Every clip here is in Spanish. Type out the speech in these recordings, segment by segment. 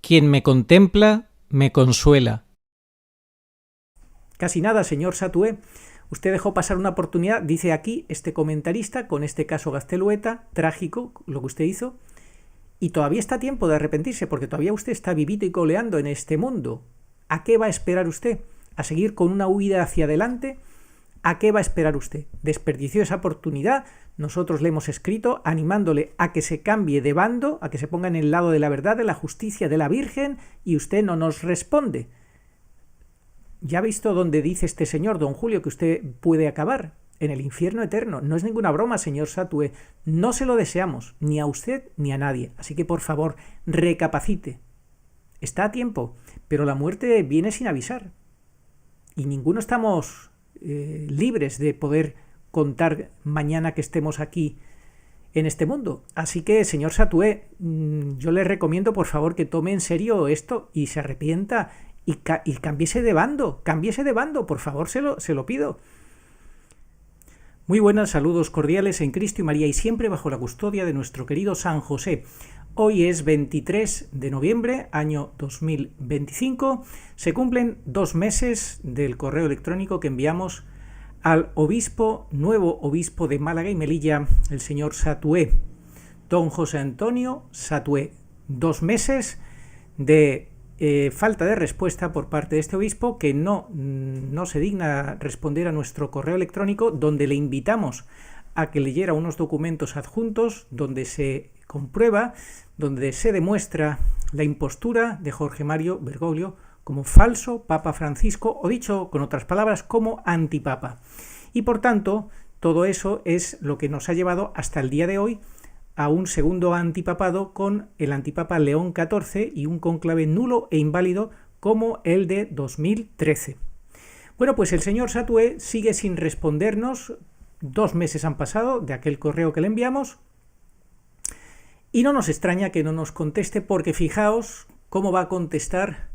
Quien me contempla, me consuela. Casi nada, señor Satué. Usted dejó pasar una oportunidad, dice aquí este comentarista, con este caso Gaztelueta, trágico lo que usted hizo, y todavía está a tiempo de arrepentirse, porque todavía usted está vivito y coleando en este mundo. ¿A qué va a esperar usted? ¿A seguir con una huida hacia adelante? ¿A qué va a esperar usted? Desperdició esa oportunidad, nosotros le hemos escrito animándole a que se cambie de bando, a que se ponga en el lado de la verdad, de la justicia, de la Virgen, y usted no nos responde. ¿Ya ha visto dónde dice este señor, don Julio, que usted puede acabar? En el infierno eterno. No es ninguna broma, señor Satué. No se lo deseamos, ni a usted ni a nadie. Así que, por favor, recapacite. Está a tiempo, pero la muerte viene sin avisar. Y ninguno estamos libres de poder contar mañana que estemos aquí en este mundo. Así que, señor Satué, yo le recomiendo, por favor, que tome en serio esto y se arrepienta y cambiese de bando, por favor, se lo pido. Muy buenas, saludos cordiales en Cristo y María y siempre bajo la custodia de nuestro querido San José. Hoy es 23 de noviembre, año 2025. Se cumplen 2 meses del correo electrónico que enviamos al nuevo obispo de Málaga y Melilla, el señor Satué, don José Antonio Satué. 2 meses de falta de respuesta por parte de este obispo que no se digna responder a nuestro correo electrónico, donde le invitamos a que leyera unos documentos adjuntos donde se comprueba, donde se demuestra la impostura de Jorge Mario Bergoglio como falso Papa Francisco, o dicho con otras palabras, como antipapa. Y por tanto, todo eso es lo que nos ha llevado hasta el día de hoy a un segundo antipapado con el antipapa León XIV y un cónclave nulo e inválido como el de 2013. Bueno, pues el señor Satué sigue sin respondernos. 2 meses han pasado de aquel correo que le enviamos y no nos extraña que no nos conteste, porque fijaos cómo va a contestar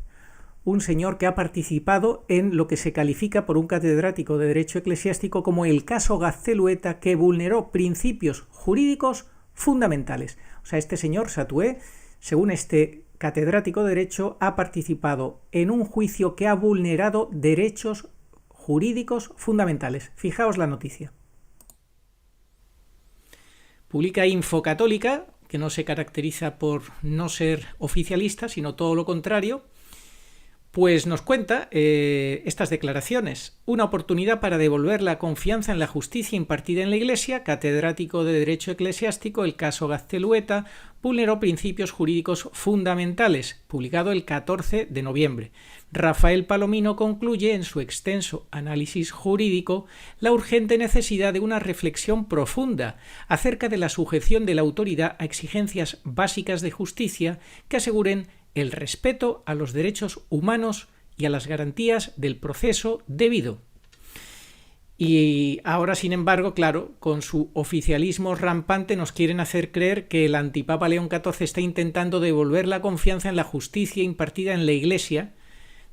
un señor que ha participado en lo que se califica por un catedrático de Derecho Eclesiástico como el caso Gaztelueta, que vulneró principios jurídicos fundamentales. O sea, este señor Satué, según este catedrático de Derecho, ha participado en un juicio que ha vulnerado derechos jurídicos fundamentales. Fijaos la noticia. Publica Infocatólica, que no se caracteriza por no ser oficialista, sino todo lo contrario, pues nos cuenta estas declaraciones. Una oportunidad para devolver la confianza en la justicia impartida en la Iglesia. Catedrático de Derecho Eclesiástico, el caso Gaztelueta vulneró principios jurídicos fundamentales, publicado el 14 de noviembre. Rafael Palomino concluye en su extenso análisis jurídico la urgente necesidad de una reflexión profunda acerca de la sujeción de la autoridad a exigencias básicas de justicia que aseguren el respeto a los derechos humanos y a las garantías del proceso debido. Y ahora, sin embargo, claro, con su oficialismo rampante nos quieren hacer creer que el antipapa León XIV está intentando devolver la confianza en la justicia impartida en la Iglesia,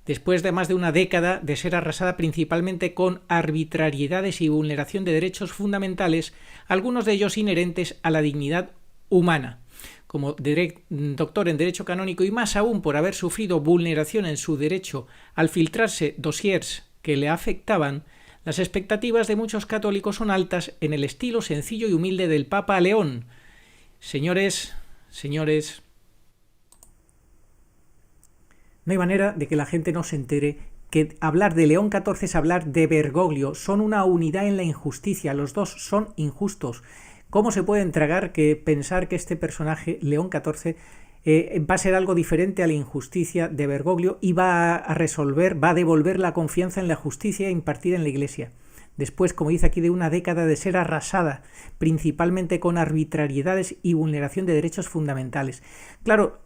después de más de una década de ser arrasada principalmente con arbitrariedades y vulneración de derechos fundamentales, algunos de ellos inherentes a la dignidad humana. Como doctor en Derecho Canónico y más aún por haber sufrido vulneración en su derecho al filtrarse dossiers que le afectaban, las expectativas de muchos católicos son altas en el estilo sencillo y humilde del Papa León. Señores, no hay manera de que la gente no se entere que hablar de León XIV es hablar de Bergoglio. Son una unidad en la injusticia, los dos son injustos. ¿Cómo se puede pensar que este personaje, León XIV, va a ser algo diferente a la injusticia de Bergoglio y va a devolver la confianza en la justicia impartida en la Iglesia? Después, como dice aquí, de una década de ser arrasada, principalmente con arbitrariedades y vulneración de derechos fundamentales. Claro,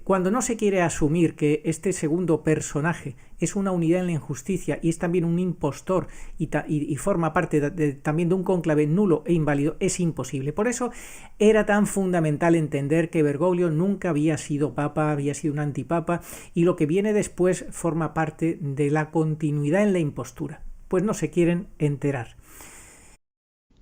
cuando no se quiere asumir que este segundo personaje es una unidad en la injusticia y es también un impostor y forma parte también de un cónclave nulo e inválido, es imposible. Por eso era tan fundamental entender que Bergoglio nunca había sido papa, había sido un antipapa, y lo que viene después forma parte de la continuidad en la impostura. Pues no se quieren enterar.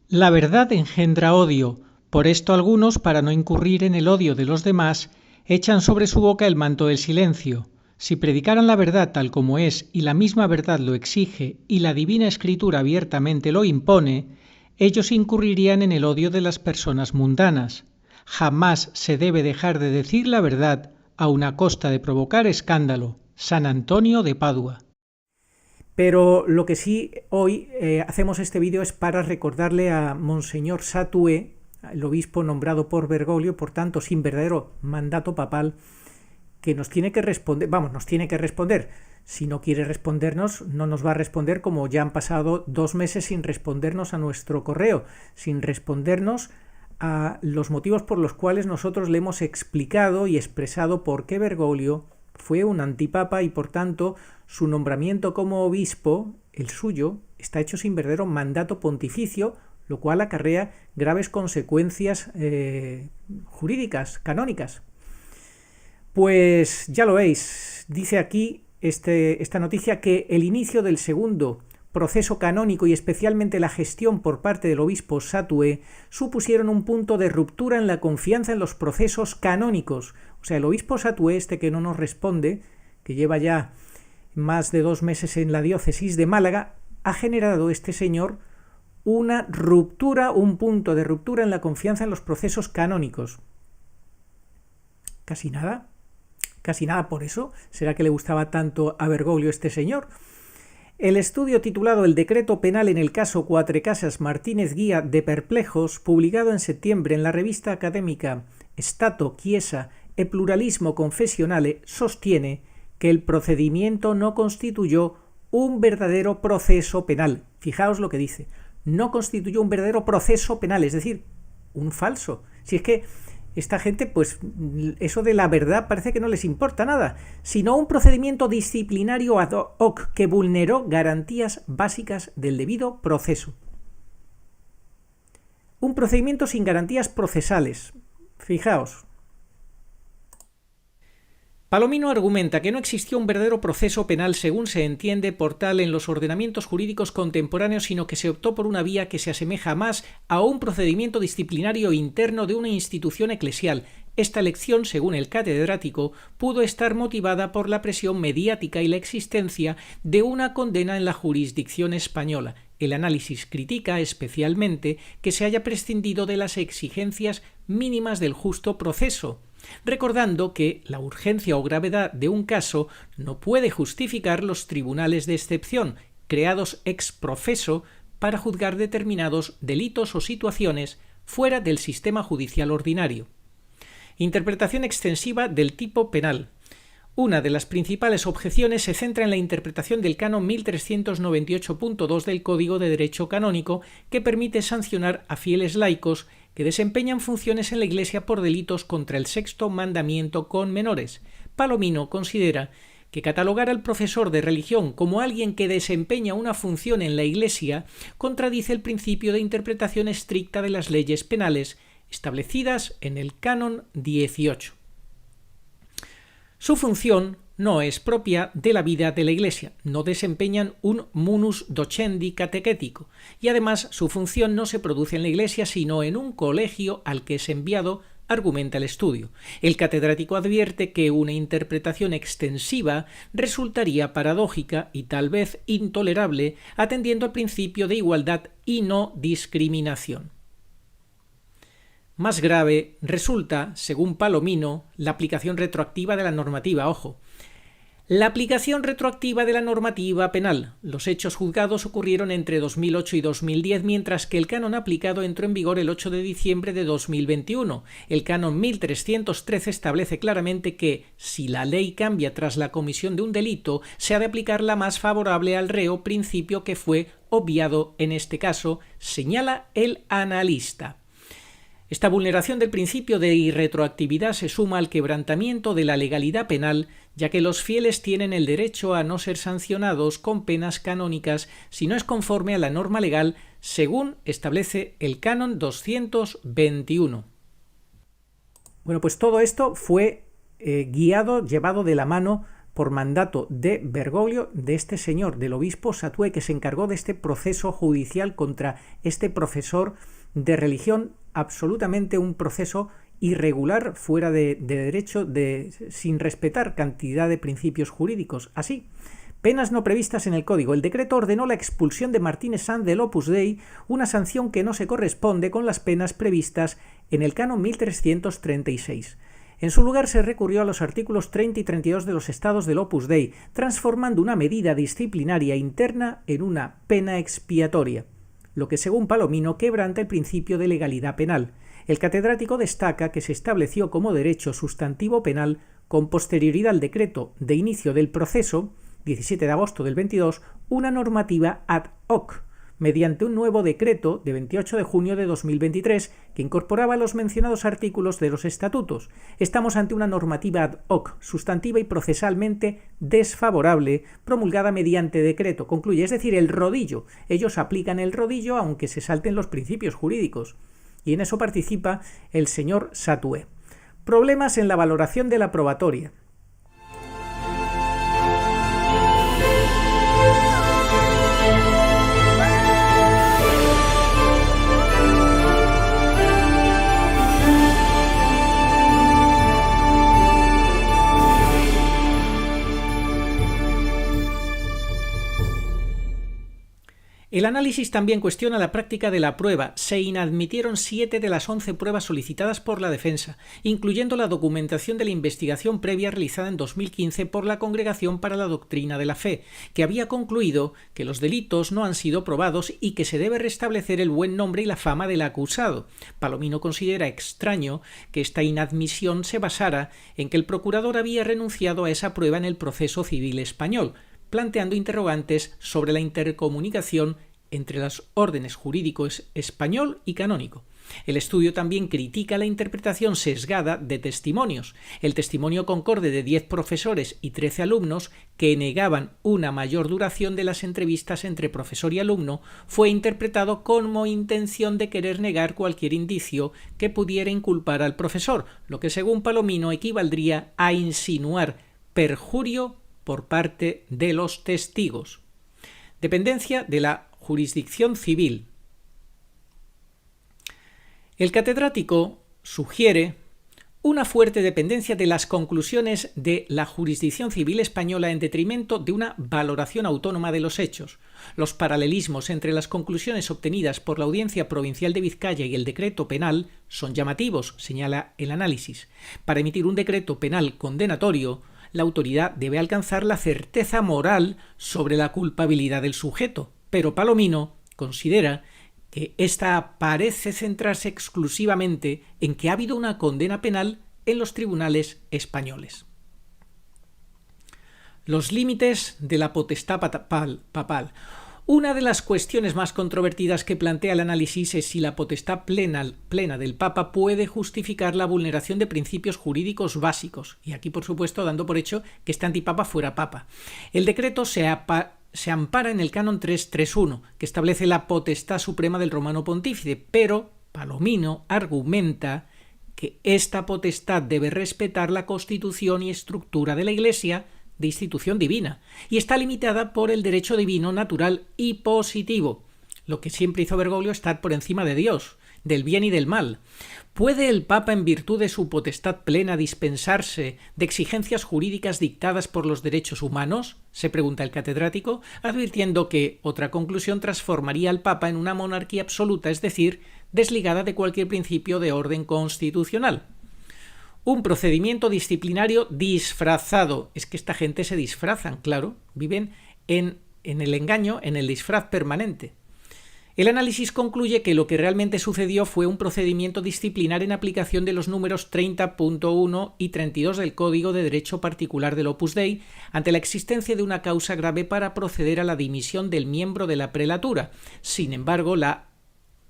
La verdad engendra odio. Por esto algunos, para no incurrir en el odio de los demás, echan sobre su boca el manto del silencio. Si predicaran la verdad tal como es y la misma verdad lo exige y la divina escritura abiertamente lo impone, ellos incurrirían en el odio de las personas mundanas. Jamás se debe dejar de decir la verdad aun a costa de provocar escándalo. San Antonio de Padua. Pero lo que sí hoy hacemos este vídeo es para recordarle a Monseñor Satué, el obispo nombrado por Bergoglio, por tanto sin verdadero mandato papal, que nos tiene que responder, si no quiere respondernos, no nos va a responder, como ya han pasado 2 meses sin respondernos a nuestro correo, sin respondernos a los motivos por los cuales nosotros le hemos explicado y expresado por qué Bergoglio fue un antipapa y por tanto su nombramiento como obispo, el suyo, está hecho sin verdadero mandato pontificio, lo cual acarrea graves consecuencias jurídicas, canónicas. Pues ya lo veis, dice aquí esta noticia que el inicio del segundo proceso canónico y especialmente la gestión por parte del obispo Satué supusieron un punto de ruptura en la confianza en los procesos canónicos. O sea, el obispo Satué, que no nos responde, que lleva ya más de 2 meses en la diócesis de Málaga, ha generado este señor una ruptura, un punto de ruptura en la confianza en los procesos canónicos. Casi nada por eso. ¿Será que le gustaba tanto a Bergoglio este señor? El estudio titulado El decreto penal en el caso Cuatrecasas Martínez Guía de Perplejos, publicado en septiembre en la revista académica Stato, Chiesa e Pluralismo Confessionale, sostiene que el procedimiento no constituyó un verdadero proceso penal. Fijaos lo que dice. No constituyó un verdadero proceso penal, es decir, un falso. Si es que esta gente, pues eso de la verdad parece que no les importa nada, sino un procedimiento disciplinario ad hoc que vulneró garantías básicas del debido proceso. Un procedimiento sin garantías procesales. Fijaos. Palomino argumenta que no existió un verdadero proceso penal según se entiende por tal en los ordenamientos jurídicos contemporáneos, sino que se optó por una vía que se asemeja más a un procedimiento disciplinario interno de una institución eclesial. Esta elección, según el catedrático, pudo estar motivada por la presión mediática y la existencia de una condena en la jurisdicción española. El análisis critica especialmente que se haya prescindido de las exigencias mínimas del justo proceso, recordando que la urgencia o gravedad de un caso no puede justificar los tribunales de excepción, creados ex professo para juzgar determinados delitos o situaciones fuera del sistema judicial ordinario. Interpretación extensiva del tipo penal. Una de las principales objeciones se centra en la interpretación del canon 1398.2 del Código de Derecho Canónico, que permite sancionar a fieles laicos que desempeñan funciones en la Iglesia por delitos contra el sexto mandamiento con menores. Palomino considera que catalogar al profesor de religión como alguien que desempeña una función en la Iglesia contradice el principio de interpretación estricta de las leyes penales establecidas en el canon 18. Su función no es propia de la vida de la Iglesia, no desempeñan un munus docendi catequético, y además su función no se produce en la Iglesia sino en un colegio al que es enviado, argumenta el estudio. El catedrático advierte que una interpretación extensiva resultaría paradójica y tal vez intolerable, atendiendo al principio de igualdad y no discriminación. Más grave resulta, según Palomino, la aplicación retroactiva de la normativa. Ojo, la aplicación retroactiva de la normativa penal. Los hechos juzgados ocurrieron entre 2008 y 2010, mientras que el canon aplicado entró en vigor el 8 de diciembre de 2021. El canon 1313 establece claramente que, si la ley cambia tras la comisión de un delito, se ha de aplicar la más favorable al reo, principio que fue obviado en este caso, señala el analista. Esta vulneración del principio de irretroactividad se suma al quebrantamiento de la legalidad penal, ya que los fieles tienen el derecho a no ser sancionados con penas canónicas si no es conforme a la norma legal, según establece el canon 221. Bueno, pues todo esto fue llevado de la mano por mandato de Bergoglio, de este señor, del obispo Satué, que se encargó de este proceso judicial contra este profesor de religión, absolutamente un proceso irregular, fuera de derecho, sin respetar cantidad de principios jurídicos. Así, penas no previstas en el Código. El decreto ordenó la expulsión de Martínez Sanz del Opus Dei, una sanción que no se corresponde con las penas previstas en el Canon 1336. En su lugar se recurrió a los artículos 30 y 32 de los estados del Opus Dei, transformando una medida disciplinaria interna en una pena expiatoria, lo que según Palomino quebranta el principio de legalidad penal. El catedrático destaca que se estableció como derecho sustantivo penal con posterioridad al decreto de inicio del proceso, 17 de agosto del 22, una normativa ad hoc, mediante un nuevo decreto de 28 de junio de 2023 que incorporaba los mencionados artículos de los estatutos. Estamos ante una normativa ad hoc, sustantiva y procesalmente desfavorable, promulgada mediante decreto, concluye, es decir, el rodillo. Ellos aplican el rodillo aunque se salten los principios jurídicos. Y en eso participa el señor Satué. Problemas en la valoración de la probatoria. El análisis también cuestiona la práctica de la prueba. Se inadmitieron 7 de las 11 pruebas solicitadas por la defensa, incluyendo la documentación de la investigación previa realizada en 2015 por la Congregación para la Doctrina de la Fe, que había concluido que los delitos no han sido probados y que se debe restablecer el buen nombre y la fama del acusado. Palomino considera extraño que esta inadmisión se basara en que el procurador había renunciado a esa prueba en el proceso civil español, planteando interrogantes sobre la intercomunicación entre los órdenes jurídicos español y canónico. El estudio también critica la interpretación sesgada de testimonios. El testimonio concorde de 10 profesores y 13 alumnos que negaban una mayor duración de las entrevistas entre profesor y alumno fue interpretado como intención de querer negar cualquier indicio que pudiera inculpar al profesor, lo que según Palomino equivaldría a insinuar perjurio por parte de los testigos. Dependencia de la jurisdicción civil. El catedrático sugiere una fuerte dependencia de las conclusiones de la jurisdicción civil española en detrimento de una valoración autónoma de los hechos. Los paralelismos entre las conclusiones obtenidas por la Audiencia Provincial de Vizcaya y el decreto penal son llamativos, señala el análisis. Para emitir un decreto penal condenatorio, la autoridad debe alcanzar la certeza moral sobre la culpabilidad del sujeto, pero Palomino considera que ésta parece centrarse exclusivamente en que ha habido una condena penal en los tribunales españoles. Los límites de la potestad papal. Una de las cuestiones más controvertidas que plantea el análisis es si la potestad plena del Papa puede justificar la vulneración de principios jurídicos básicos, y aquí por supuesto dando por hecho que este antipapa fuera papa. El decreto se ampara en el Canon 331, que establece la potestad suprema del romano pontífice, pero Palomino argumenta que esta potestad debe respetar la constitución y estructura de la Iglesia de institución divina, y está limitada por el derecho divino natural y positivo. Lo que siempre hizo Bergoglio, estar por encima de Dios, del bien y del mal. ¿Puede el Papa, en virtud de su potestad plena, dispensarse de exigencias jurídicas dictadas por los derechos humanos?, se pregunta el catedrático, advirtiendo que otra conclusión transformaría al Papa en una monarquía absoluta, es decir, desligada de cualquier principio de orden constitucional. Un procedimiento disciplinario disfrazado. Es que esta gente se disfrazan, claro, viven en el engaño, en el disfraz permanente. El análisis concluye que lo que realmente sucedió fue un procedimiento disciplinar en aplicación de los números 30.1 y 32 del Código de Derecho Particular del Opus Dei ante la existencia de una causa grave para proceder a la dimisión del miembro de la prelatura. Sin embargo, la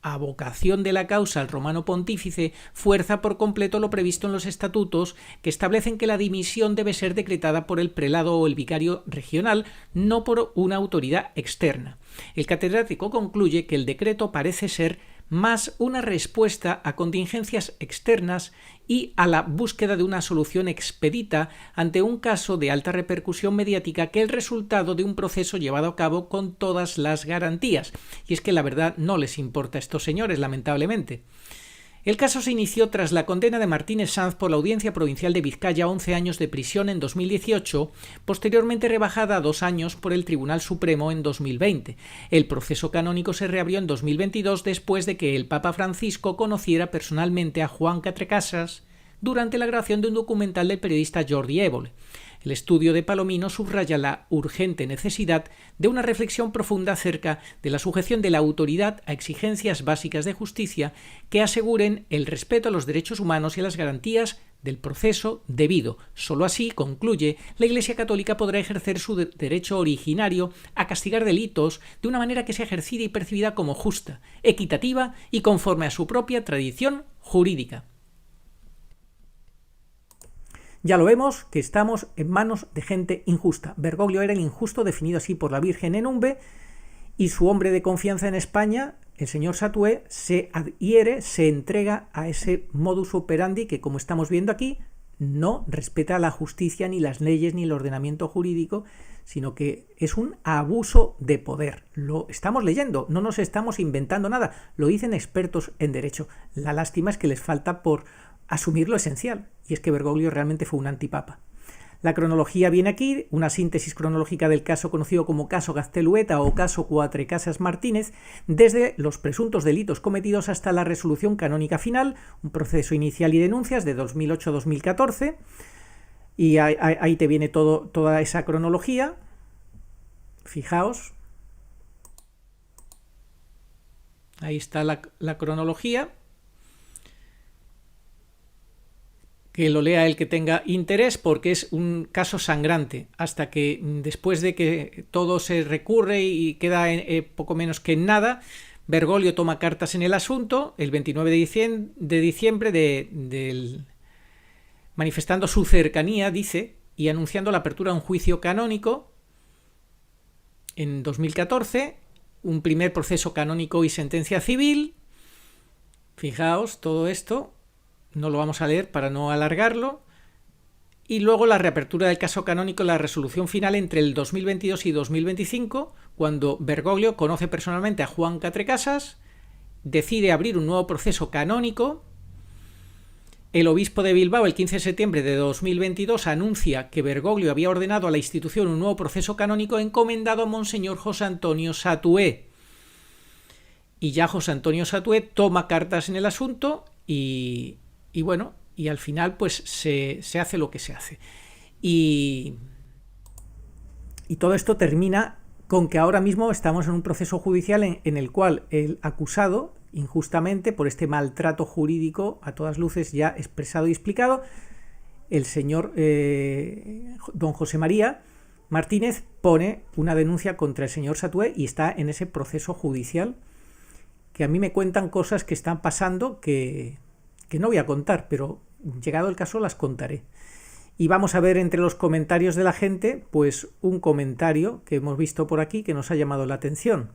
avocación de la causa al romano pontífice fuerza por completo lo previsto en los estatutos, que establecen que la dimisión debe ser decretada por el prelado o el vicario regional, no por una autoridad externa. El catedrático concluye que el decreto parece ser más una respuesta a contingencias externas y a la búsqueda de una solución expedita ante un caso de alta repercusión mediática que el resultado de un proceso llevado a cabo con todas las garantías. Y es que la verdad no les importa a estos señores, lamentablemente. El caso se inició tras la condena de Martínez Sanz por la Audiencia Provincial de Vizcaya a 11 años de prisión en 2018, posteriormente rebajada a 2 años por el Tribunal Supremo en 2020. El proceso canónico se reabrió en 2022 después de que el Papa Francisco conociera personalmente a Juan Catrecasas durante la grabación de un documental del periodista Jordi Évole. El estudio de Palomino subraya la urgente necesidad de una reflexión profunda acerca de la sujeción de la autoridad a exigencias básicas de justicia que aseguren el respeto a los derechos humanos y a las garantías del proceso debido. Solo así, concluye, la Iglesia Católica podrá ejercer su derecho originario a castigar delitos de una manera que sea ejercida y percibida como justa, equitativa y conforme a su propia tradición jurídica. Ya lo vemos que estamos en manos de gente injusta. Bergoglio era el injusto definido así por la Virgen en Umbe y su hombre de confianza en España, el señor Satué, se adhiere, se entrega a ese modus operandi que, como estamos viendo aquí, no respeta la justicia, ni las leyes, ni el ordenamiento jurídico, sino que es un abuso de poder. Lo estamos leyendo, no nos estamos inventando nada, lo dicen expertos en derecho. La lástima es que les falta por asumir lo esencial, y es que Bergoglio realmente fue un antipapa. La cronología viene aquí, una síntesis cronológica del caso conocido como caso Gaztelueta o caso Cuatrecasas Martínez, desde los presuntos delitos cometidos hasta la resolución canónica final, un proceso inicial y denuncias de 2008-2014, y ahí te viene toda esa cronología. Fijaos, ahí está la cronología. Que lo lea el que tenga interés, porque es un caso sangrante, hasta que después de que todo se recurre y queda poco menos que en nada, Bergoglio toma cartas en el asunto el 29 de diciembre manifestando su cercanía, dice, y anunciando la apertura de un juicio canónico en 2014, un primer proceso canónico y sentencia civil. Fijaos todo esto. No lo vamos a leer para no alargarlo. Y luego la reapertura del caso canónico y la resolución final entre el 2022 y 2025, cuando Bergoglio conoce personalmente a Juan Catrecasas, decide abrir un nuevo proceso canónico. El obispo de Bilbao, el 15 de septiembre de 2022, anuncia que Bergoglio había ordenado a la institución un nuevo proceso canónico encomendado a Monseñor José Antonio Satué. Y ya José Antonio Satué toma cartas en el asunto y bueno, y al final pues se hace lo que se hace. Y todo esto termina con que ahora mismo estamos en un proceso judicial en el cual el acusado, injustamente, por este maltrato jurídico a todas luces ya expresado y explicado, el señor don José María Martínez pone una denuncia contra el señor Satué y está en ese proceso judicial, que a mí me cuentan cosas que están pasando que no voy a contar, pero llegado el caso las contaré. Y vamos a ver entre los comentarios de la gente, pues un comentario que hemos visto por aquí que nos ha llamado la atención.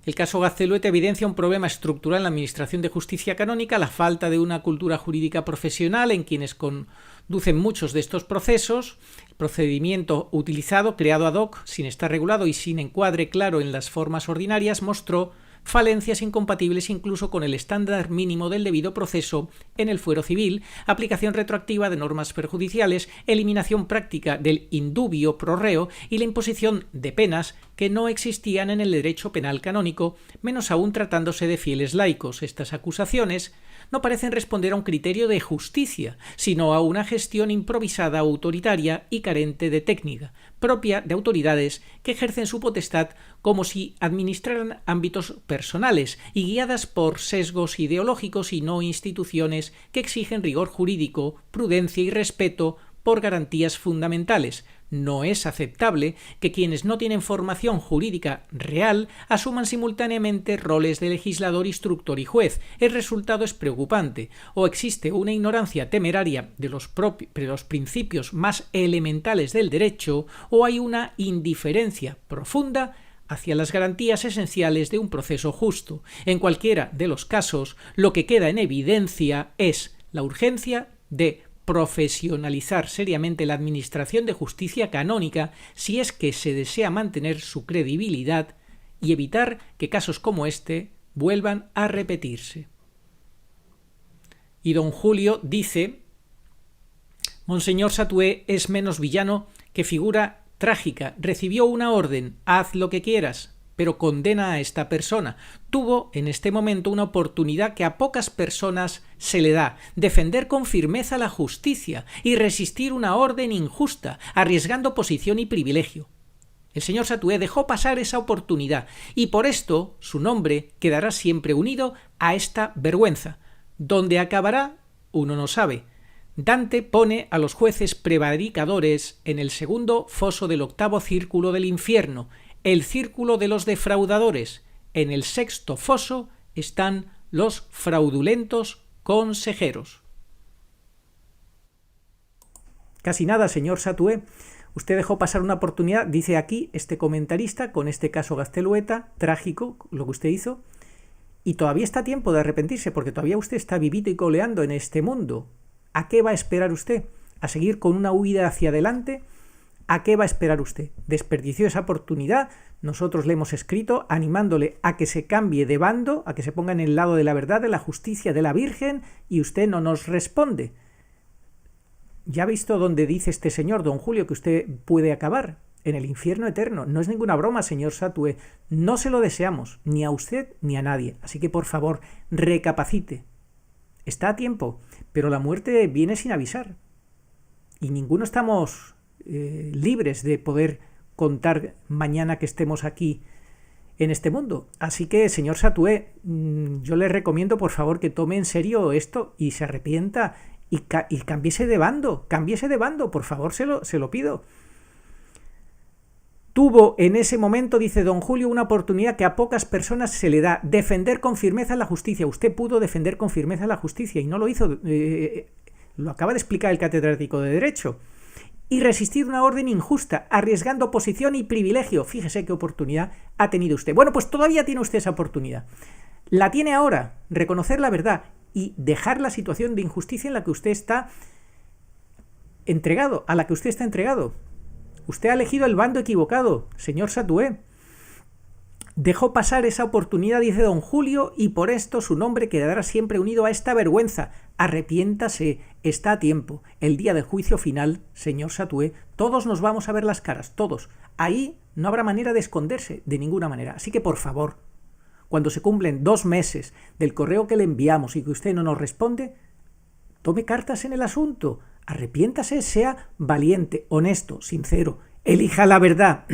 El caso Gaztelueta evidencia un problema estructural en la administración de justicia canónica, la falta de una cultura jurídica profesional en quienes conducen muchos de estos procesos, el procedimiento utilizado, creado ad hoc, sin estar regulado y sin encuadre claro en las formas ordinarias, mostró falencias incompatibles incluso con el estándar mínimo del debido proceso en el fuero civil, aplicación retroactiva de normas perjudiciales, eliminación práctica del indubio pro reo y la imposición de penas que no existían en el derecho penal canónico, menos aún tratándose de fieles laicos. Estas acusaciones no parecen responder a un criterio de justicia, sino a una gestión improvisada, autoritaria y carente de técnica, propia de autoridades que ejercen su potestad como si administraran ámbitos personales y guiadas por sesgos ideológicos y no instituciones que exigen rigor jurídico, prudencia y respeto por garantías fundamentales. No es aceptable que quienes no tienen formación jurídica real asuman simultáneamente roles de legislador, instructor y juez. El resultado es preocupante. O existe una ignorancia temeraria de los principios más elementales del derecho, o hay una indiferencia profunda hacia las garantías esenciales de un proceso justo. En cualquiera de los casos, lo que queda en evidencia es la urgencia de profesionalizar seriamente la administración de justicia canónica si es que se desea mantener su credibilidad y evitar que casos como este vuelvan a repetirse. Y don Julio dice: Monseñor Satué es menos villano que figura trágica. Recibió una orden, haz lo que quieras, pero condena a esta persona. Tuvo en este momento una oportunidad que a pocas personas se le da: defender con firmeza la justicia y resistir una orden injusta, arriesgando posición y privilegio. El señor Satué dejó pasar esa oportunidad y por esto su nombre quedará siempre unido a esta vergüenza. ¿Dónde acabará? Uno no sabe. Dante pone a los jueces prevaricadores en el segundo foso del octavo círculo del infierno, el círculo de los defraudadores. En el sexto foso están los fraudulentos consejeros. Casi nada, señor Satué. Usted dejó pasar una oportunidad, dice aquí este comentarista, con este caso Gaztelueta, trágico lo que usted hizo, y todavía está a tiempo de arrepentirse, porque todavía usted está vivito y coleando en este mundo. ¿A qué va a esperar usted? ¿A seguir con una huida hacia adelante? ¿A qué va a esperar usted? Desperdició esa oportunidad, nosotros le hemos escrito animándole a que se cambie de bando, a que se ponga en el lado de la verdad, de la justicia, de la Virgen, y usted no nos responde. ¿Ya ha visto dónde dice este señor, don Julio, que usted puede acabar? En el infierno eterno. No es ninguna broma, señor Satué. No se lo deseamos, ni a usted ni a nadie. Así que, por favor, recapacite. Está a tiempo, pero la muerte viene sin avisar. Y ninguno estamos libres de poder contar mañana que estemos aquí en este mundo. Así que, señor Satué, yo le recomiendo, por favor, que tome en serio esto y se arrepienta y cámbiese de bando, por favor, se lo pido. Tuvo en ese momento, dice don Julio, una oportunidad que a pocas personas se le da: defender con firmeza la justicia. Usted pudo defender con firmeza la justicia y no lo hizo. Lo acaba de explicar el catedrático de Derecho. Y resistir una orden injusta, arriesgando posición y privilegio. Fíjese qué oportunidad ha tenido usted. Bueno, pues todavía tiene usted esa oportunidad. La tiene ahora, reconocer la verdad y dejar la situación de injusticia en la que usted está entregado, a la que usted está entregado. Usted ha elegido el bando equivocado, señor Satué. Dejó pasar esa oportunidad, dice don Julio, y por esto su nombre quedará siempre unido a esta vergüenza. Arrepiéntase, está a tiempo. El día del juicio final, señor Satué, todos nos vamos a ver las caras, todos. Ahí no habrá manera de esconderse, de ninguna manera. Así que, por favor, cuando se cumplen 2 meses del correo que le enviamos y que usted no nos responde, tome cartas en el asunto. Arrepiéntase, sea valiente, honesto, sincero. Elija la verdad.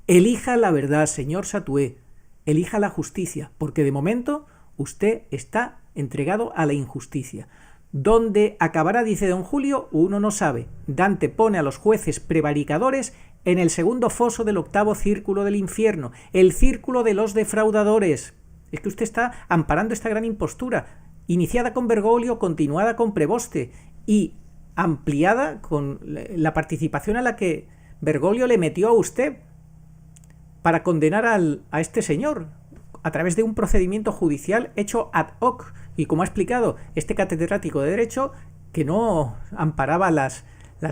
Elija la verdad, señor Satué. Elija la justicia, porque de momento usted está entregado a la injusticia. ¿Dónde acabará, dice don Julio? Uno no sabe. Dante pone a los jueces prevaricadores en el segundo foso del octavo círculo del infierno, el círculo de los defraudadores. Es que usted está amparando esta gran impostura, iniciada con Bergoglio, continuada con Preboste y ampliada con la participación a la que Bergoglio le metió a usted para condenar a este señor a través de un procedimiento judicial hecho ad hoc. Y como ha explicado este catedrático de Derecho, que no amparaba las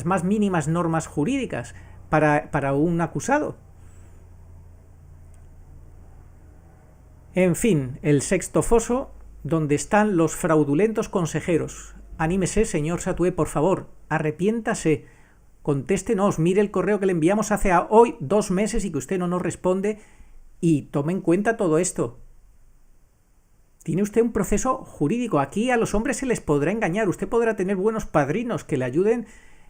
más mínimas normas jurídicas para un acusado. En fin, el sexto foso, donde están los fraudulentos consejeros. Anímese, señor Satué, por favor, arrepiéntase, contéstenos, mire el correo que le enviamos hace hoy 2 meses y que usted no nos responde, y tome en cuenta todo esto. Tiene usted un proceso jurídico. Aquí a los hombres se les podrá engañar, usted podrá tener buenos padrinos que le ayuden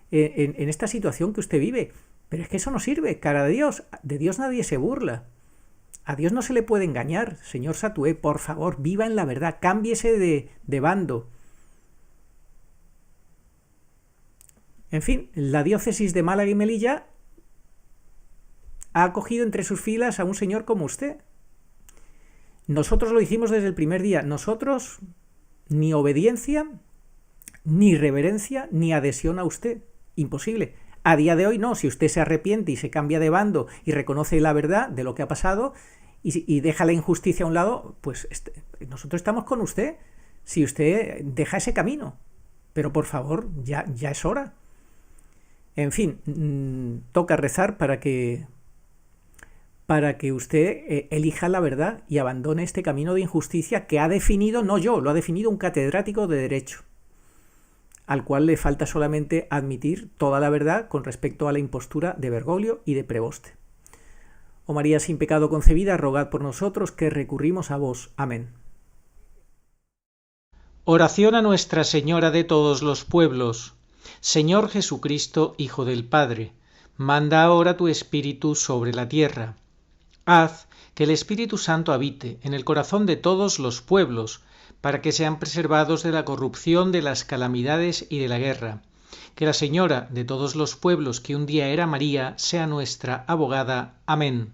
en esta situación que usted vive, pero es que eso no sirve, cara de Dios nadie se burla. A Dios no se le puede engañar, señor Satué, por favor, viva en la verdad, cámbiese de bando. En fin, la diócesis de Málaga y Melilla ha acogido entre sus filas a un señor como usted. Nosotros lo hicimos desde el primer día. Nosotros, ni obediencia, ni reverencia, ni adhesión a usted. Imposible. A día de hoy no, si usted se arrepiente y se cambia de bando y reconoce la verdad de lo que ha pasado y deja la injusticia a un lado, pues nosotros estamos con usted, si usted deja ese camino. Pero por favor, ya es hora. En fin, toca rezar para que usted elija la verdad y abandone este camino de injusticia que ha definido, no yo, lo ha definido un catedrático de Derecho, al cual le falta solamente admitir toda la verdad con respecto a la impostura de Bergoglio y de Prevoste. Oh María sin pecado concebida, rogad por nosotros que recurrimos a vos. Amén. Oración a Nuestra Señora de todos los pueblos. Señor Jesucristo, Hijo del Padre, manda ahora tu Espíritu sobre la tierra. Haz que el Espíritu Santo habite en el corazón de todos los pueblos, para que sean preservados de la corrupción, de las calamidades y de la guerra. Que la Señora de todos los pueblos, que un día era María, sea nuestra abogada. Amén.